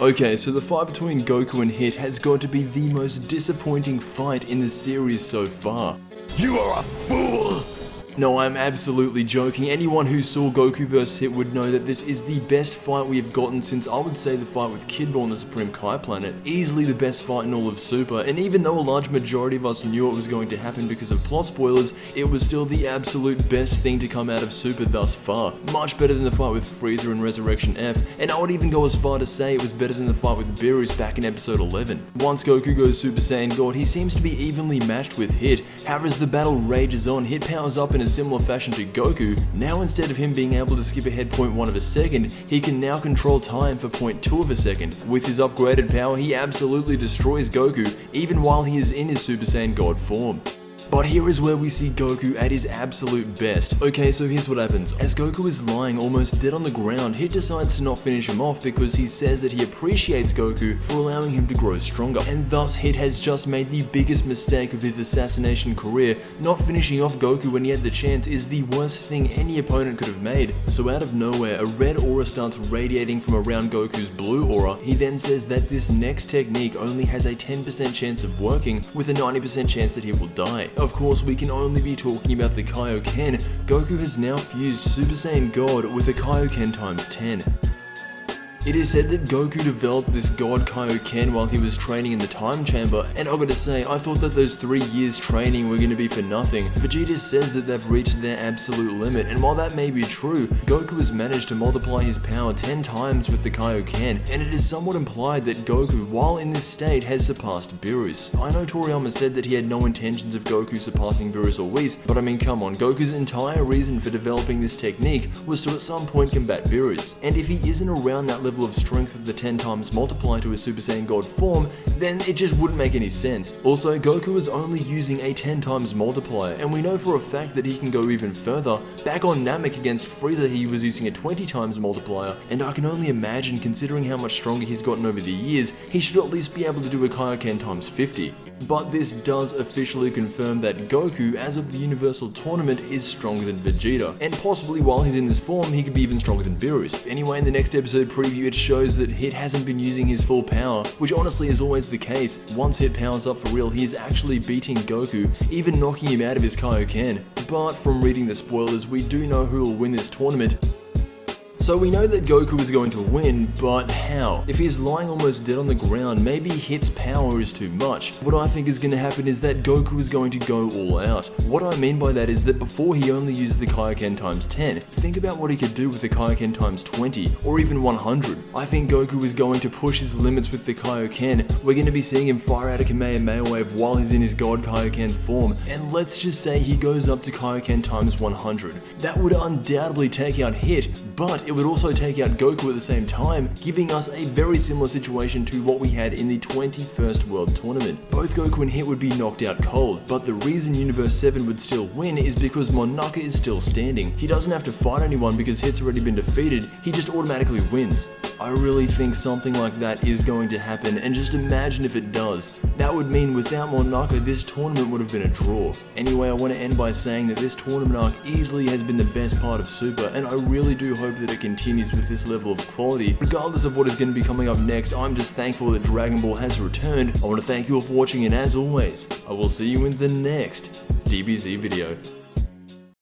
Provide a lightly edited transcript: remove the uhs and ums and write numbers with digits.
Okay, so the fight between Goku and Hit has got to be the most disappointing fight in the series so far. You are a fool! No, I'm absolutely joking. Anyone who saw Goku vs Hit would know that this is the best fight we have gotten since, I would say, the fight with Kid Buu on the Supreme Kai planet. Easily the best fight in all of Super, and even though a large majority of us knew it was going to happen because of plot spoilers, it was still the absolute best thing to come out of Super thus far. Much better than the fight with Frieza in Resurrection F, and I would even go as far to say it was better than the fight with Beerus back in episode 11. Once Goku goes Super Saiyan God, he seems to be evenly matched with Hit. However, as the battle rages on, Hit powers up in a similar fashion to Goku. Now instead of him being able to skip ahead 0.1 of a second, he can now control time for 0.2 of a second. With his upgraded power, he absolutely destroys Goku, even while he is in his Super Saiyan God form. But here is where we see Goku at his absolute best. Okay, so here's what happens. As Goku is lying almost dead on the ground, Hit decides to not finish him off because he says that he appreciates Goku for allowing him to grow stronger. And thus Hit has just made the biggest mistake of his assassination career. Not finishing off Goku when he had the chance is the worst thing any opponent could have made. So out of nowhere, a red aura starts radiating from around Goku's blue aura. He then says that this next technique only has a 10% chance of working, with a 90% chance that he will die. Of course, we can only be talking about the Kaioken. Goku has now fused Super Saiyan God with a Kaioken times 10. It is said that Goku developed this God Kaioken while he was training in the time chamber, and I gotta say, I thought that those 3 years training were gonna be for nothing. Vegeta says that they've reached their absolute limit, and while that may be true, Goku has managed to multiply his power 10 times with the Kaioken, and it is somewhat implied that Goku, while in this state, has surpassed Beerus. I know Toriyama said that he had no intentions of Goku surpassing Beerus or Whis, but I mean, come on, Goku's entire reason for developing this technique was to at some point combat Beerus, and if he isn't around that level of strength with the 10 times multiply to his Super Saiyan God form, then it just wouldn't make any sense. Also, Goku is only using a 10 times multiplier, and we know for a fact that he can go even further. Back on Namek against Frieza, he was using a 20 times multiplier, and I can only imagine, considering how much stronger he's gotten over the years, he should at least be able to do a Kaioken times 50. But this does officially confirm that Goku, as of the Universal Tournament, is stronger than Vegeta, and possibly while he's in this form, he could be even stronger than Beerus. Anyway, in the next episode preview, it shows that Hit hasn't been using his full power, which honestly is always the case. Once Hit powers up for real, he is actually beating Goku, even knocking him out of his Kaioken. But from reading the spoilers, we do know who will win this tournament. So we know that Goku is going to win, but how? If he's lying almost dead on the ground, maybe Hit's power is too much. What I think is going to happen is that Goku is going to go all out. What I mean by that is that before he only used the Kaioken times 10, think about what he could do with the Kaioken times 20, or even 100. I think Goku is going to push his limits with the Kaioken. We're going to be seeing him fire out a Kamehameha wave while he's in his God Kaioken form, and let's just say he goes up to Kaioken times 100. That would undoubtedly take out Hit, but it would also take out Goku at the same time, giving us a very similar situation to what we had in the 21st World Tournament. Both Goku and Hit would be knocked out cold, but the reason Universe 7 would still win is because Monaka is still standing. He doesn't have to fight anyone because Hit's already been defeated, he just automatically wins. I really think something like that is going to happen, and just imagine if it does. That would mean without Monaka, this tournament would have been a draw. Anyway, I want to end by saying that this tournament arc easily has been the best part of Super, and I really do hope that it continues with this level of quality. Regardless of what is going to be coming up next, I'm just thankful that Dragon Ball has returned. I want to thank you all for watching, and as always, I will see you in the next DBZ video.